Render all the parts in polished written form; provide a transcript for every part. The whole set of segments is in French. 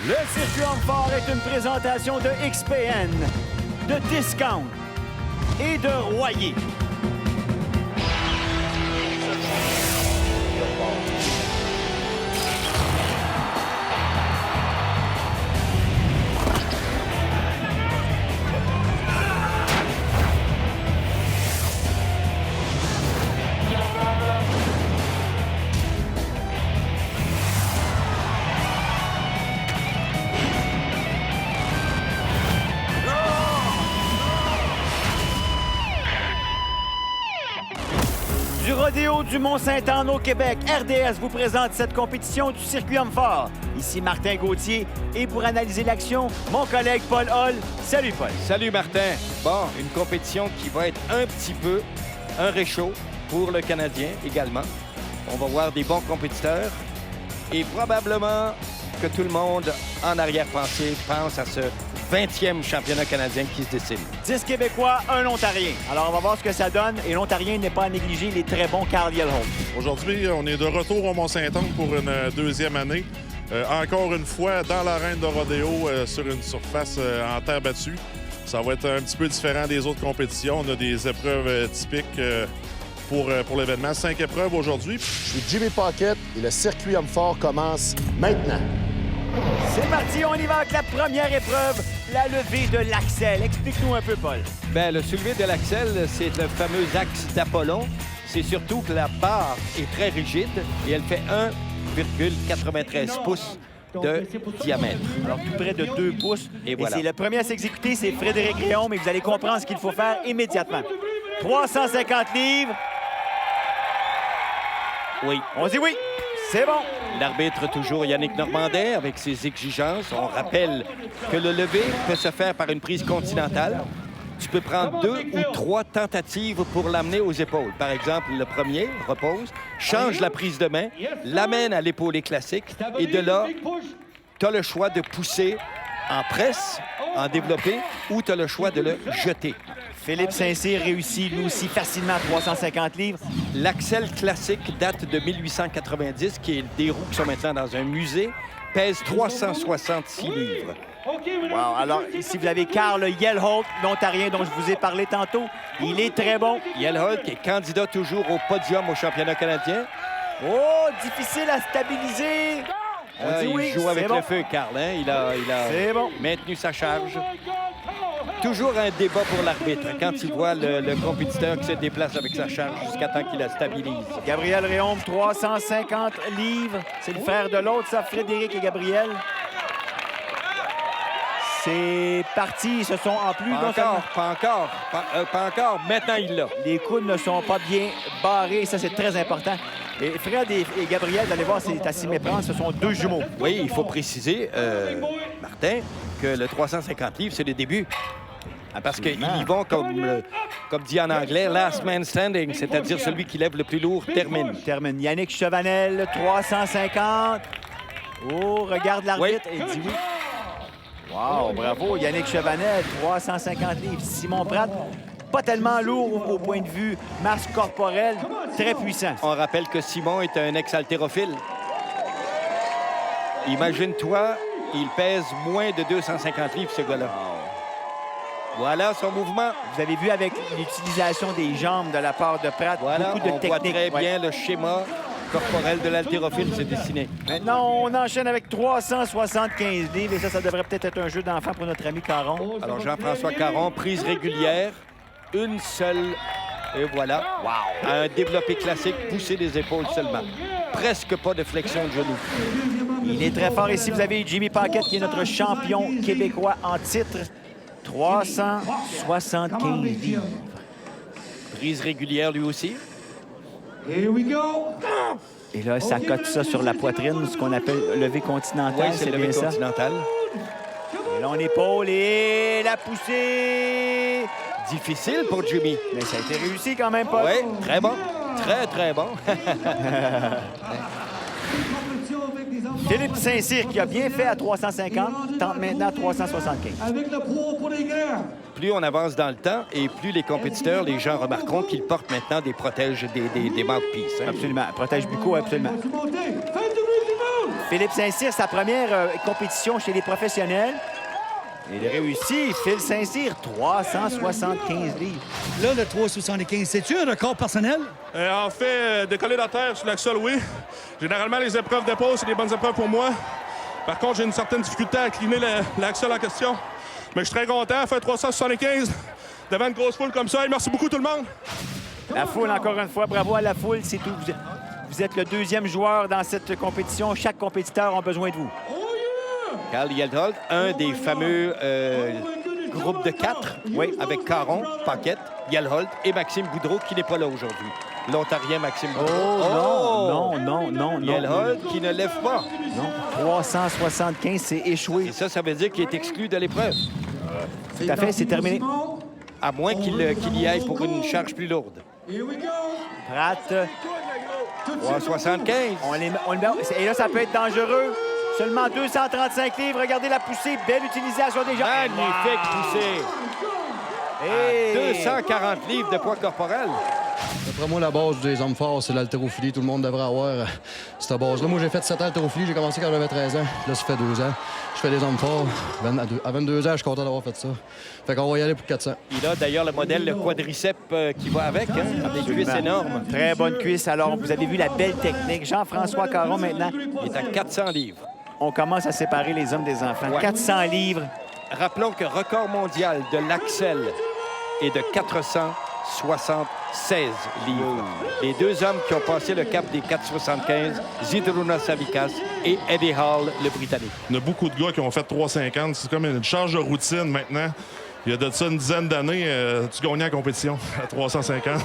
Le circuit Homme-Fort est une présentation de XPN, de Discount et de Royer. Du rodéo du Mont-Saint-Anne au Québec, RDS vous présente cette compétition du circuit Homme-Fort. Ici Martin Gauthier et pour analyser l'action, mon collègue Paul Hall. Salut Paul. Salut Martin. Bon, une compétition qui va être un petit peu un réchaud pour le Canadien également. On va voir des bons compétiteurs et probablement que tout le monde en arrière-pensée pense à ce 20e championnat canadien qui se dessine. 10 Québécois, 1 Ontarien. Alors, on va voir ce que ça donne. Et l'Ontarien n'est pas à négliger les très bons Carl Yellholm. Aujourd'hui, on est de retour au Mont-Saint-Anne pour une deuxième année. Encore une fois, dans l'arène de rodéo, sur une surface en terre battue. Ça va être un petit peu différent des autres compétitions. On a des épreuves typiques pour l'événement. 5 épreuves aujourd'hui. Je suis Jimmy Paquette et le circuit Homme-Fort commence maintenant. C'est parti, on y va avec la première épreuve, la levée de l'axel. Explique-nous un peu, Paul. Bien, le soulevé de l'axel, c'est le fameux axe d'Apollon. C'est surtout que la barre est très rigide et elle fait 1,93 pouces de diamètre. Alors, tout près de 2 pouces. Et voilà. C'est le premier à s'exécuter, c'est Frédéric Réaume, et vous allez comprendre ce qu'il faut faire immédiatement. 350 livres. Oui. On dit oui. C'est bon. L'arbitre, toujours Yannick Normandin, avec ses exigences. On rappelle que le lever peut se faire par une prise continentale. Tu peux prendre 2 ou 3 tentatives pour l'amener aux épaules. Par exemple, le premier repose, change la prise de main, l'amène à l'épaulé classique et de là, tu as le choix de pousser en presse, en développé, ou tu as le choix de le jeter. Philippe Saint-Cyr réussit lui aussi facilement à 350 livres. L'axel classique date de 1890, qui est des roues qui sont maintenant dans un musée, pèse 366 livres. Wow. Alors, ici, vous avez Carl Yellholm, l'Ontarien dont je vous ai parlé tantôt. Il est très bon. Yellholm qui est candidat toujours au podium au championnat canadien. Oh, difficile à stabiliser. On dit oui, il joue avec bon. le feu, Carl. Hein? Il a bon. maintenu sa charge. Toujours un débat pour l'arbitre quand il voit le compétiteur qui se déplace avec sa charge jusqu'à temps qu'il la stabilise. Gabriel Réaume, 350 livres. C'est le frère de l'autre, ça, Frédéric et Gabriel. C'est parti, ils se sont en plus. Pas encore. Maintenant, il l'a. Les coudes ne sont pas bien barrés, ça, c'est très important. Et Fred et Gabriel, vous allez voir, c'est à s'y méprendre, ce sont 2 jumeaux. Oui, il faut préciser, Martin, que le 350 livres, c'est le début. Parce qu'ils y vont, comme dit en anglais, last man standing, c'est-à-dire celui qui lève le plus lourd termine. Yannick Chevanel, 350. Oh, regarde l'arbitre et dit oui. Wow, bravo, Yannick Chevanel, 350 livres. Simon Pratt, pas tellement lourd au point de vue masse corporelle, très puissant. On rappelle que Simon est un ex-haltérophile. Imagine-toi, il pèse moins de 250 livres, ce gars-là. Voilà son mouvement. Vous avez vu avec l'utilisation des jambes de la part de Pratt, voilà, beaucoup de technique. On voit très bien le schéma corporel de l'haltérophile se dessiner. Maintenant, on enchaîne avec 375 livres et ça devrait peut-être être un jeu d'enfant pour notre ami Caron. Alors, Jean-François Caron, prise régulière, une seule, et voilà. Wow. Un développé classique, pousser les épaules seulement. Presque pas de flexion de genoux. Il est très fort ici. Vous avez Jimmy Paquette qui est notre champion québécois en titre. 375 livres. Prise régulière lui aussi. Here we go! Et là, ça cote ça sur la poitrine, ce qu'on appelle levé continental. Oui, c'est le levé continental. Et là, on épaule et la poussée. Difficile pour Jimmy. Mais ça a été réussi quand même, Paul. Oui, très bon. Très, très bon. Philippe Saint-Cyr, qui a bien fait à 350, tente maintenant à 375. Avec le poids pour les gars. Plus on avance dans le temps et plus les compétiteurs, les gens remarqueront qu'ils portent maintenant des protèges, des mouthpieces. Hein? Absolument. Protège bucco, absolument. Philippe Saint-Cyr, sa première compétition chez les professionnels. Il réussit. Phil Saint-Cyr, 375 livres. Là, le 375, c'est-tu un record personnel? En fait, décoller la terre sur l'axole, oui. Généralement, les épreuves d'épaule, c'est des bonnes épreuves pour moi. Par contre, j'ai une certaine difficulté à incliner l'axole en question. Mais je suis très content. Faire 375 devant une grosse foule comme ça. Et merci beaucoup, tout le monde. La foule, encore une fois, bravo à la foule. C'est tout. Vous êtes le deuxième joueur dans cette compétition. Chaque compétiteur a besoin de vous. Carl Yelholt, un des fameux groupes de 4, oui, avec Caron, Paquette, Yelholt et Maxime Boudreau, qui n'est pas là aujourd'hui. L'Ontarien Maxime Boudreau. Non. Yelholt qui ne lève pas. Non, 375, c'est échoué. Et ça veut dire qu'il est exclu de l'épreuve. Tout à fait, c'est terminé. À moins qu'il y aille pour une charge plus lourde. Pratt, 375. on les met. Et là, ça peut être dangereux. Seulement 235 livres. Regardez la poussée. Belle utilisation des gens. Magnifique poussée. Et 240 livres de poids corporel. D'après moi, la base des hommes forts, c'est l'haltérophilie. Tout le monde devrait avoir cette base-là. Moi, j'ai fait 7 ans d'haltérophilie. J'ai commencé quand j'avais 13 ans. Là, ça fait 2 ans. Je fais des hommes forts. À 22 ans, je suis content d'avoir fait ça. Fait qu'on va y aller pour 400. Il a d'ailleurs le modèle, le quadriceps qui va avec, hein, avec des cuisses énormes. très bonne cuisse. Alors, vous avez vu la belle technique. Jean-François Caron, maintenant, Il est à 400 livres. on commence à séparer les hommes des enfants. Ouais. 400 livres. Rappelons que record mondial de l'axel est de 476 livres. Les deux hommes qui ont passé le cap des 475, Zydrunas Savikas et Eddie Hall, le Britannique. Il y en a beaucoup de gars qui ont fait 3,50. C'est comme une charge de routine maintenant. Il y a de ça une dizaine d'années, tu gagnais la compétition à 350.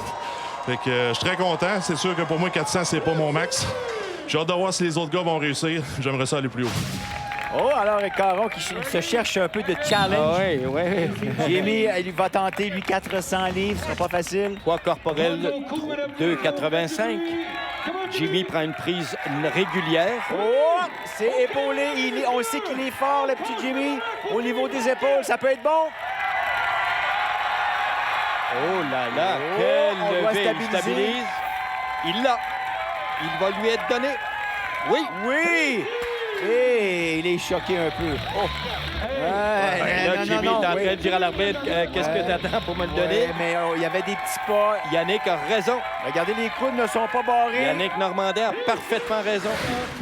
Fait que je suis très content. C'est sûr que pour moi, 400, c'est pas mon max. J'ai hâte de voir si les autres gars vont réussir. J'aimerais ça aller plus haut. Oh, alors Caron qui se cherche un peu de challenge. Oui. Jimmy, il va tenter, lui, 400 livres. Ce sera pas facile. Poids corporel, 2,85. Jimmy prend une prise régulière. Oh, c'est épaulé. On sait qu'il est fort, le petit Jimmy. Au niveau des épaules, ça peut être bon. Oh là là, Oh, quelle on doit levée. Il stabiliser. stabilise. Il l'a. Il va lui être donné. Oui. Oui! Et il est choqué un peu. Oh! Là, Jimmy est en train de dire à l'arbitre, qu'est-ce que tu attends pour me le donner? Mais il y avait des petits pas. Yannick a raison. Regardez, les coudes ne sont pas barrés. Yannick Normandin a parfaitement raison.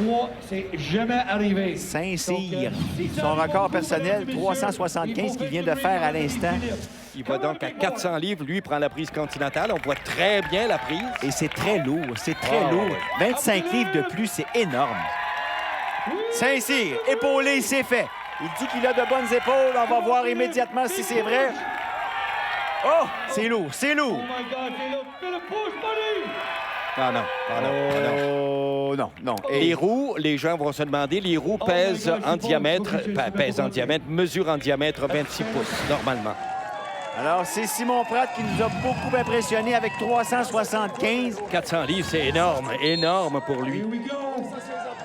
3, c'est jamais arrivé. Saint-Cyr, son record personnel, 375 qu'il vient de faire à l'instant. Il va donc à 400 livres. Lui, il prend la prise continentale. On voit très bien la prise. Et c'est très lourd, c'est très Ah, lourd. ouais. 25 livres de plus, c'est énorme. Saint-Cyr, épaulé, c'est fait. Il dit qu'il a de bonnes épaules. On va voir immédiatement si c'est vrai. Oh, c'est lourd, c'est lourd. Oh my God, Philip, push, buddy! Ah non, ah non, ah non. Oh, non, non. Et Les roues, les gens vont se demander, les roues pèsent en diamètre, mesurent en diamètre 26 pouces, normalement. alors, c'est Simon Pratt qui nous a beaucoup impressionnés avec 375. 400 livres, c'est énorme, énorme pour lui. Here we go.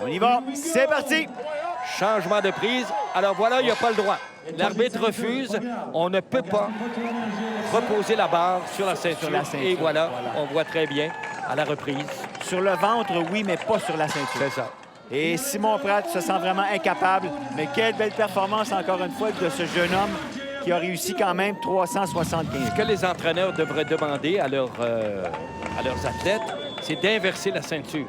On y va, c'est parti. Changement de prise. Alors voilà, il n'y a pas le droit. L'arbitre refuse. On ne peut pas reposer la barre sur la ceinture. Et voilà, on voit très bien à la reprise. Sur le ventre, oui, mais pas sur la ceinture. C'est ça. Et Simon Pratt se sent vraiment incapable. Mais quelle belle performance, encore une fois, de ce jeune homme qui a réussi quand même 375. Ce que les entraîneurs devraient demander à leurs athlètes, c'est d'inverser la ceinture.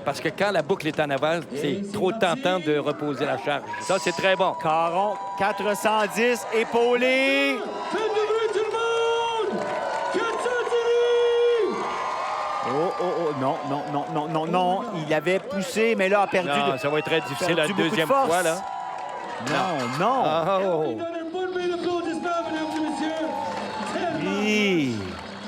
Parce que quand la boucle est en avant, c'est trop tentant de reposer la charge. Ça, c'est très bon. Caron, 410, épaulé. Faites du bruit, tout le monde! 410 livres! Non. Il avait poussé, mais là, a perdu. Non, ça va être très difficile la perdu beaucoup de deuxième force. fois, là. Non. Oh. Donnez une bonne main d'applaudissement, mesdames et messieurs. Oui.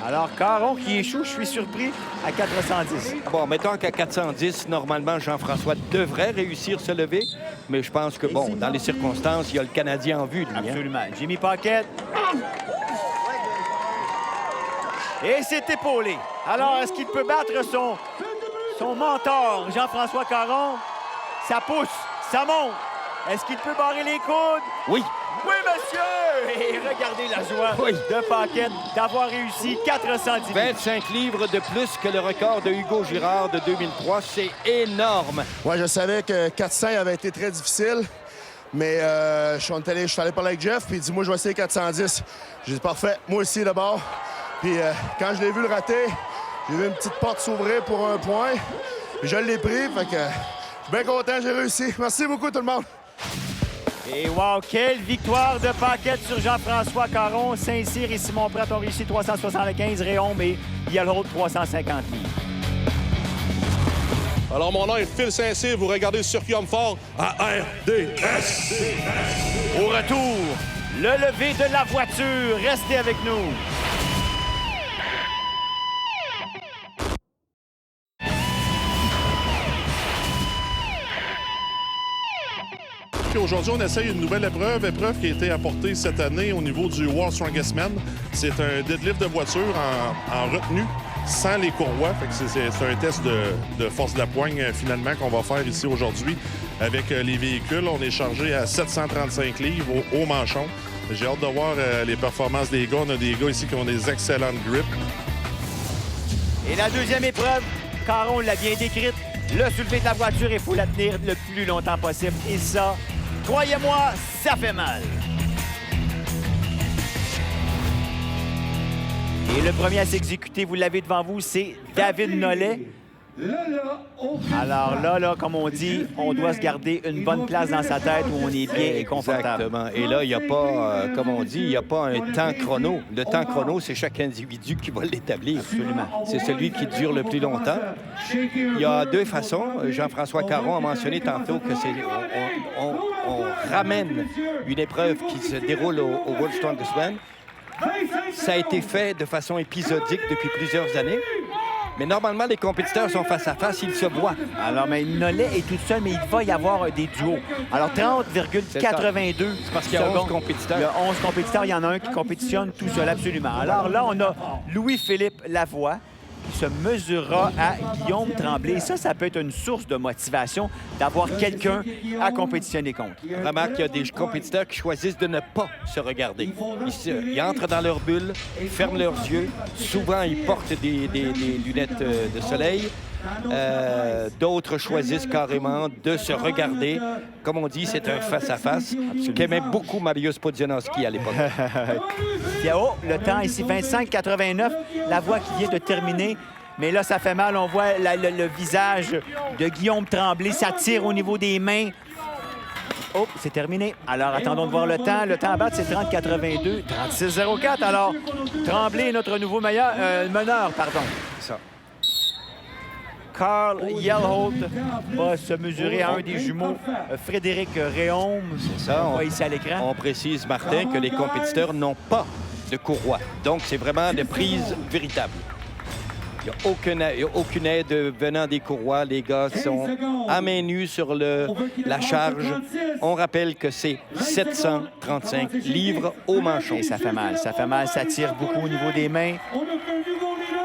Alors, Caron qui échoue, je suis surpris, à 410. Bon, mettons qu'à 410, normalement, Jean-François devrait réussir à se lever. Mais je pense que, bon, dans les circonstances, il y a le Canadien en vue, lui. Hein? Absolument. Jimmy Paquette. Et c'est épaulé. Alors, est-ce qu'il peut battre son mentor, Jean-François Caron? Ça pousse, ça monte. Est-ce qu'il peut barrer les coudes? Oui. Oui, monsieur! Et regardez la joie Oui. de Paquette d'avoir réussi 410 livres. 25 livres de plus que le record de Hugo Girard de 2003. C'est énorme. Ouais, je savais que 400 avait été très difficile, mais je suis allé parler avec Jeff, puis il dit, moi, je vais essayer 410. J'ai dit, parfait, moi aussi, d'abord. Puis quand je l'ai vu le rater, j'ai vu une petite porte s'ouvrir pour un point. Puis je l'ai pris, fait que je suis bien content, j'ai réussi. Merci beaucoup, tout le monde. Et wow, quelle victoire de Paquette sur Jean-François Caron. Saint-Cyr et Simon Pratt ont réussi 375, Réaume et Yellow 350 livres. Alors, mon nom est Phil Saint-Cyr. Vous regardez le circuit homme fort à RDS. Au retour, le lever de la voiture. Restez avec nous. Aujourd'hui, on essaye une nouvelle épreuve qui a été apportée cette année au niveau du World Strongest Man. C'est un deadlift de voiture en retenue, sans les courroies. Fait que c'est un test de force de la poigne, finalement, qu'on va faire ici aujourd'hui avec les véhicules. On est chargé à 735 livres au manchon. J'ai hâte de voir les performances des gars. On a des gars ici qui ont des excellentes grips. Et la deuxième épreuve, Caron l'a bien décrite. Le soulevé de la voiture, il faut la tenir le plus longtemps possible. Et ça, croyez-moi, ça fait mal. Et le premier à s'exécuter, vous l'avez devant vous, c'est David Nollet. Alors là, comme on dit, on doit se garder une bonne place dans sa tête où on est bien et confortable. Exactement. Et là, il n'y a pas, comme on dit, il n'y a pas un temps chrono. Le temps chrono, c'est chaque individu qui va l'établir. Absolument. C'est celui qui dure le plus longtemps. Il y a deux façons. Jean-François Caron a mentionné tantôt que c'est on ramène une épreuve qui se déroule au World Strongest Man. Ça a été fait de façon épisodique depuis plusieurs années. Mais normalement, les compétiteurs sont face à face, ils se voient. Alors, mais Nollet est tout seul, mais il va y avoir des duos. Alors, 30,82 C'est parce qu'il y a 11 compétiteurs. Il y a 11 compétiteurs, il y en a un qui compétitionne tout seul, absolument. Alors là, on a Louis-Philippe Lavoie qui se mesurera à Guillaume Tremblay. Et ça peut être une source de motivation d'avoir quelqu'un à compétitionner contre. Remarque qu'il y a des compétiteurs qui choisissent de ne pas se regarder. Ils entrent dans leur bulle, ils ferment leurs yeux. Souvent, ils portent des lunettes de soleil. D'autres choisissent carrément de se regarder. Comme on dit, c'est un face-à-face qu'aimait beaucoup Mariusz Pudzianowski à l'époque. Le temps ici, 25,89. Lavoie qui vient de terminer. Mais là, ça fait mal. On voit le visage de Guillaume Tremblay. Ça tire au niveau des mains. Oh, c'est terminé. Alors, attendons de voir le temps. Le temps à battre, c'est 30,82. 36,04. Alors, Tremblay est notre nouveau meneur. C'est ça. Carl Yelholt va se mesurer à un des jumeaux, Frédéric Réaume. C'est ça. On voit ici à l'écran. On précise, Martin, que les compétiteurs n'ont pas de courroie. Donc, c'est vraiment de prise véritable. Il n'y a aucune aide venant des courroies. Les gars sont à main nue sur la charge. On rappelle que c'est 735 livres au manchon. Et ça fait mal, ça tire beaucoup au niveau des mains.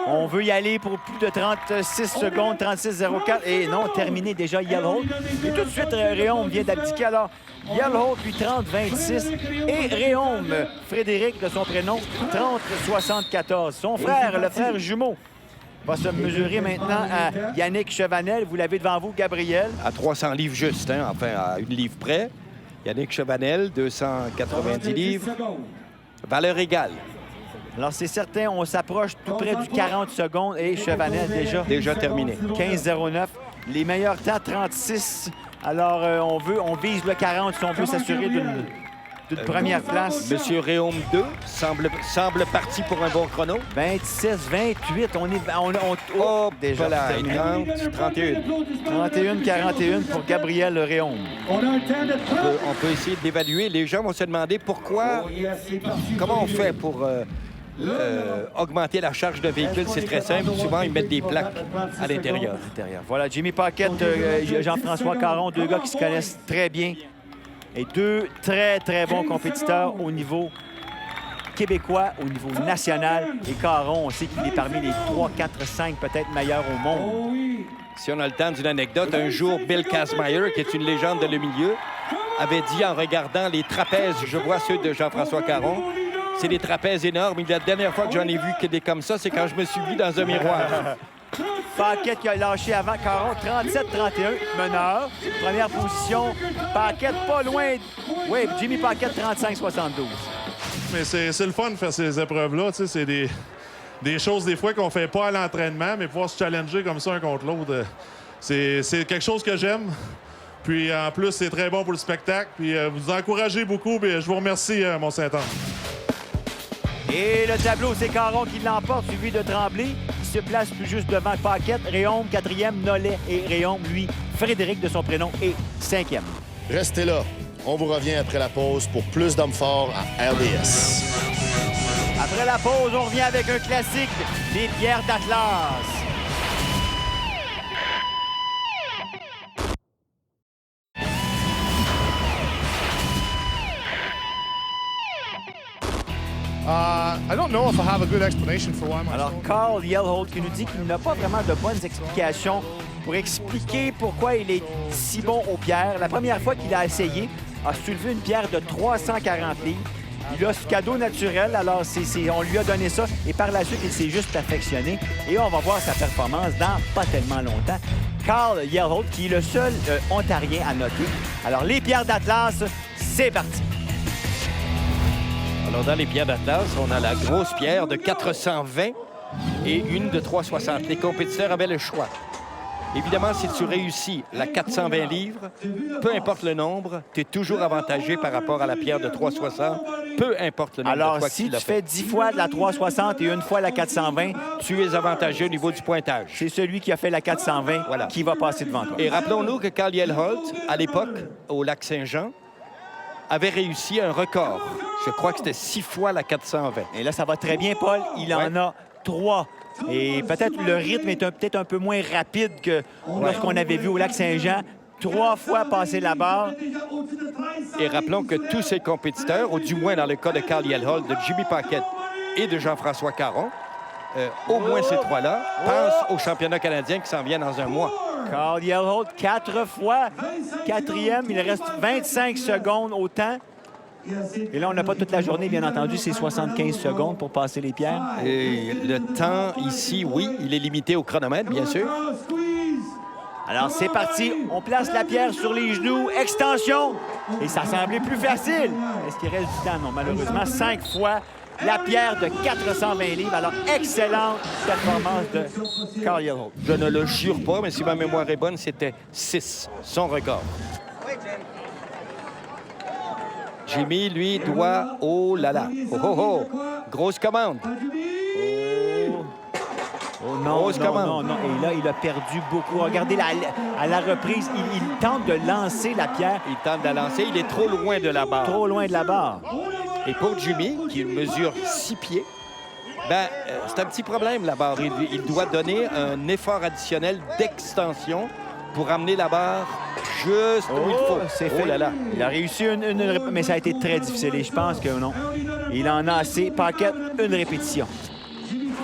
On veut y aller pour plus de 36 secondes, 36,04. Et non, terminé déjà Yelholt. Et tout de suite, Réaume vient d'abdiquer. Alors, Yelholt, lui, 30,26. Et Réaume, Frédéric, de son prénom, 30,74. Son frère, le frère jumeau, va se mesurer maintenant à Yannick Chevanel. Vous l'avez devant vous, Gabriel. À 300 livres juste, hein? Enfin, à une livre près. Yannick Chevanel, 290 livres. Valeur égale. Alors, c'est certain, on s'approche tout près du 40 secondes. Et Chevanel, Déjà terminé. 15,09. Les meilleurs temps, 36. Alors, on vise le 40 si on veut s'assurer d'une première place. Monsieur Réaume 2 semble parti pour un bon chrono. 26, 28. Déjà là, 30, 31. 31, 41 pour Gabriel Réaume. On peut essayer d'évaluer. Les gens vont se demander comment on fait pour augmenter la charge de véhicule. C'est très simple. Souvent, ils mettent des plaques à l'intérieur. Voilà, Jimmy Paquette, Jean-François Caron, deux gars qui se connaissent très bien. Et deux très, très bons compétiteurs au niveau québécois, au niveau national. Et Caron, on sait qu'il est parmi les 3, 4, 5 peut-être meilleurs au monde. Si on a le temps d'une anecdote, un jour, Bill Kazmaier, qui est une légende de le milieu, avait dit en regardant les trapèzes, je vois ceux de Jean-François Caron, c'est des trapèzes énormes. La dernière fois que j'en ai vu que des comme ça, c'est quand je me suis vu dans un miroir. Paquette qui a lâché avant Caron, 37-31, meneur. Première position, Paquette pas loin. Oui, Jimmy Paquette, 35-72. Mais c'est le fun de faire ces épreuves-là. Tu sais, c'est des choses, des fois, qu'on fait pas à l'entraînement, mais pouvoir se challenger comme ça un contre l'autre, c'est quelque chose que j'aime. Puis, en plus, c'est très bon pour le spectacle. Puis, vous encouragez beaucoup. Puis, je vous remercie, Mont-Saint-Anne. Et le tableau, c'est Caron qui l'emporte, suivi de Tremblay, qui se place plus juste devant Paquette. Réaume, 4e, Nollet. Et Réaume, lui, Frédéric de son prénom, est 5e. Restez là. On vous revient après la pause pour plus d'hommes forts à RDS. Après la pause, on revient avec un classique, les pierres d'Atlas. I don't know if I have a good explanation for why my Alors, Carl Yellholt qui nous dit qu'il n'a pas vraiment de bonnes explications pour expliquer pourquoi il est si bon aux pierres. La première fois qu'il a essayé, a soulevé une pierre de 340 livres. Il a ce cadeau naturel, alors on lui a donné ça. Et par la suite, il s'est juste perfectionné. Et on va voir sa performance dans pas tellement longtemps. Carl Yellholt, qui est le seul Ontarien à noter. Alors, les pierres d'Atlas, c'est parti. Alors, dans les pierres d'Atlas, on a la grosse pierre de 420 et une de 360. Les compétiteurs avaient le choix. Évidemment, si tu réussis la 420 livres, peu importe le nombre, tu es toujours avantagé par rapport à la pierre de 360, peu importe le nombre de Alors, fois si que tu tu fais 10 fois de la 360 et une fois la 420, tu es avantagé au niveau du pointage. c'est celui qui a fait la 420 Voilà. qui va passer devant toi. Et rappelons-nous que Carl Yellholt, à l'époque, au Lac-Saint-Jean, avait réussi un record. Je crois que c'était 6 fois la 420. Et là, ça va très bien, Paul. Il en a 3. Et peut-être le rythme est peut-être un peu moins rapide que lorsqu'on avait vu au Lac-Saint-Jean. 3 fois passer la barre. Et rappelons que tous ces compétiteurs, ou du moins dans le cas de Carl Yellholt, de Jimmy Paquette et de Jean-François Caron, au moins ces 3-là, pensent au championnat canadien qui s'en vient dans un mois. Carl Yellholt, 4 fois. 4e, il reste 25 secondes au temps. Et là, on n'a pas toute la journée, bien entendu. C'est 75 secondes pour passer les pierres. Et le temps ici, oui, il est limité au chronomètre, bien sûr. Alors, c'est parti. On place la pierre sur les genoux. Extension. Et ça semblait plus facile. Est-ce qu'il reste du temps? Non, malheureusement, 5 fois la pierre de 420 livres. Alors, excellente performance de Carl Yellholt. Je ne le jure pas, mais si ma mémoire est bonne, c'était 6, son record. Jimmy, lui, doit... Oh là là! Oh, oh, oh! Grosse commande! Oh non, Grosse non, commande. non, non. Et là, il a perdu beaucoup. Regardez, à la reprise, il tente de lancer la pierre Il tente de la lancer, il est trop loin de la barre. trop loin de la barre. Et pour Jimmy, qui mesure 6 pieds, ben, c'est un petit problème, la barre. Il doit donner un effort additionnel d'extension pour amener la barre juste où il faut. C'est Oh fait. là là! Il a réussi mais ça a été très difficile. Et je pense que non. Il en a assez. Paquette, une répétition.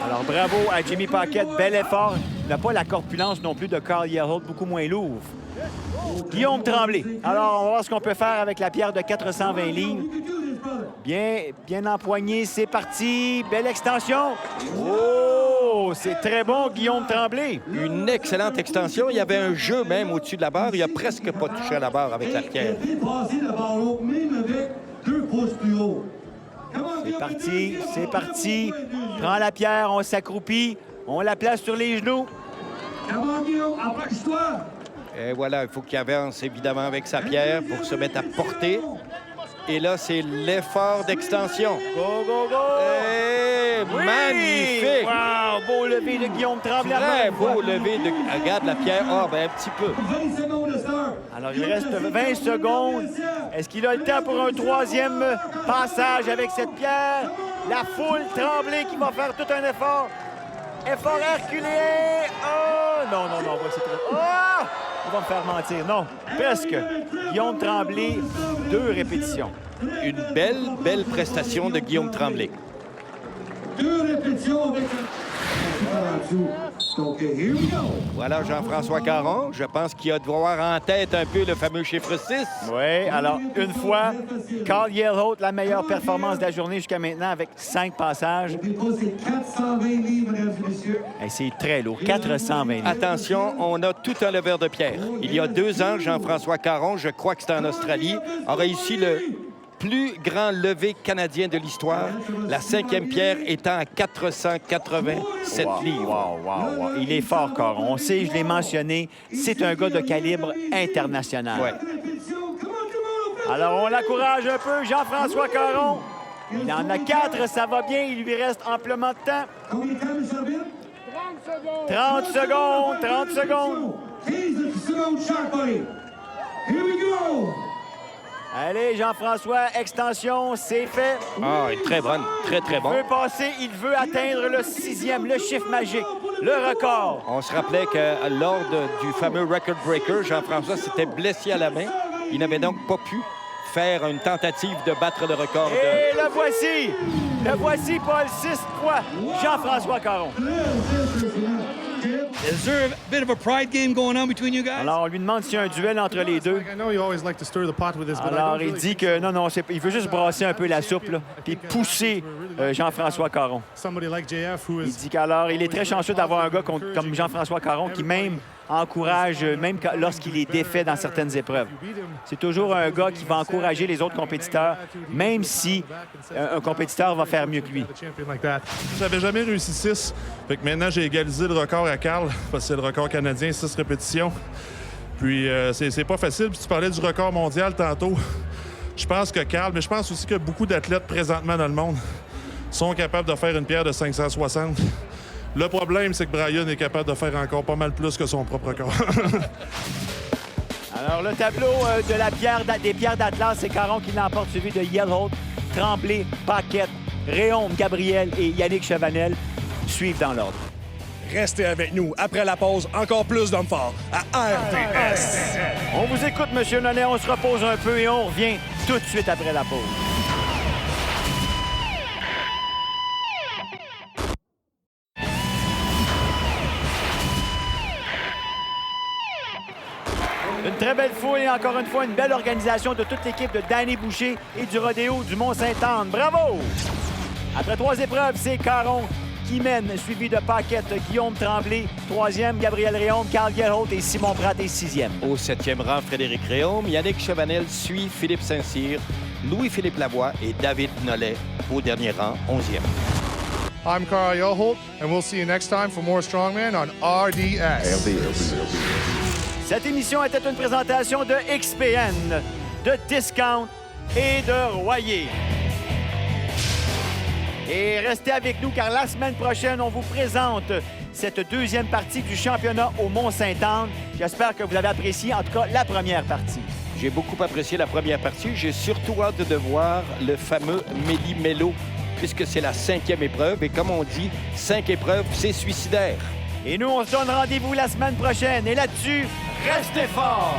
Alors, bravo à Jimmy Paquette. Bel effort. Il n'a pas la corpulence non plus de Carl Yellholt, beaucoup moins lourd. Guillaume Tremblay. Alors, on va voir ce qu'on peut faire avec la pierre de 420 livres. Bien empoigné. C'est parti. Belle extension. Oh, c'est très bon, Guillaume Tremblay. Une excellente extension. Il y avait un jeu même au-dessus de la barre. Il a presque pas touché à la barre avec la pierre. C'est parti, c'est parti. Prends la pierre, on s'accroupit, on la place sur les genoux. Et voilà, il faut qu'il avance évidemment avec sa pierre pour se mettre à porter. Et là, c'est l'effort d'extension. Go, go, go! Et Oui! magnifique! Wow! Beau lever de Guillaume Tremblay. Très beau lever de... Regarde la pierre. Ah, ben un petit peu. Alors, il reste 20 secondes. Est-ce qu'il a le temps pour un troisième passage avec cette pierre? La foule Tremblay qui va faire tout un effort. Effort herculéen. Oh! Non, non, non. C'est trop... Oh! Il va me faire mentir. Non, presque. Guillaume Tremblay, 2 répétitions. Une belle prestation de Guillaume Tremblay. 2 répétitions avec Voilà Jean-François Caron. Je pense qu'il a de voir en tête un peu le fameux chiffre 6. Oui, alors une fois, Carl Yellholt, la meilleure performance de la journée jusqu'à maintenant avec 5 passages. C'est 420 livres, mesdames et messieurs. Hey, c'est très lourd, 420 livres. Attention, on a tout un leveur de pierre. Il y a 2 ans, Jean-François Caron, je crois que c'était en Australie, a réussi le plus grand levé canadien de l'histoire, la 5e pierre étant à 487 livres. Wow. Il est fort, Caron. On sait, je l'ai mentionné, c'est un gars de calibre international. Ouais. Alors, on l'encourage un peu, Jean-François Caron. Il en a 4, ça va bien. Il lui reste amplement de temps. Combien de temps, M. Arbitre? 30 secondes, 30 secondes. 15 secondes sharp, buddy. Here we go! Allez, Jean-François, extension, c'est fait. Ah, très bonne, très bon. Il veut passer, il veut atteindre le 6e, le chiffre magique, le record. On se rappelait que lors du fameux record breaker, Jean-François s'était blessé à la main. Il n'avait donc pas pu faire une tentative de battre le record. Et le voici, Paul, 6-3, Jean-François Caron. Is there a bit of a pride game going on between you guys? Alors, on lui demande s'il y a un duel entre les deux. Alors, il dit que non, il veut juste brasser un peu la soupe, là, puis pousser Jean-François Caron. Il dit qu'alors, il est très chanceux d'avoir un gars comme Jean-François Caron qui même encourage, même lorsqu'il est défait dans certaines épreuves. C'est toujours un gars qui va encourager les autres compétiteurs, même si un compétiteur va faire mieux que lui. J'avais jamais réussi 6. Fait que maintenant, j'ai égalisé le record à Carl, parce que c'est le record canadien, 6 répétitions. Puis, c'est pas facile. Puis tu parlais du record mondial tantôt. Je pense que Carl, mais je pense aussi que beaucoup d'athlètes présentement dans le monde sont capables de faire une pierre de 560. Le problème, c'est que Brian est capable de faire encore pas mal plus que son propre record. Alors, le tableau des pierres d'Atlas, c'est Caron qui l'emporte, suivi de Yellholt, Tremblay, Paquette, Réaume, Gabriel et Yannick Chevanel suivent dans l'ordre. Restez avec nous. Après la pause, encore plus d'hommes forts à RDS. On vous écoute, M. Nollet. On se repose un peu et on revient tout de suite après la pause. Une très belle foule et encore une fois, une belle organisation de toute l'équipe de Danny Boucher et du rodéo du Mont-Sainte-Anne. Bravo! Après 3 épreuves, c'est Caron qui mène, suivi de Paquette, Guillaume Tremblay, 3e, Gabriel Réaume, Carl Yellholt et Simon Pratt est 6e. Au 7e rang, Frédéric Réaume. Yannick Chevanel suit Philippe Saint-Cyr, Louis-Philippe Lavoie et David Nollet au dernier rang, 11e. I'm Carl Yellholt, and we'll see you next time for more Strongman on RDS. Cette émission était une présentation de XPN, de Discount et de Royer. Et restez avec nous car la semaine prochaine, on vous présente cette 2e partie du championnat au Mont-Sainte-Anne. J'espère que vous avez apprécié, en tout cas, la première partie. J'ai beaucoup apprécié la première partie. J'ai surtout hâte de voir le fameux Méli-Mélo, puisque c'est la 5e épreuve. Et comme on dit, 5 épreuves, c'est suicidaire. Et nous, on se donne rendez-vous la semaine prochaine. Et là-dessus, restez forts!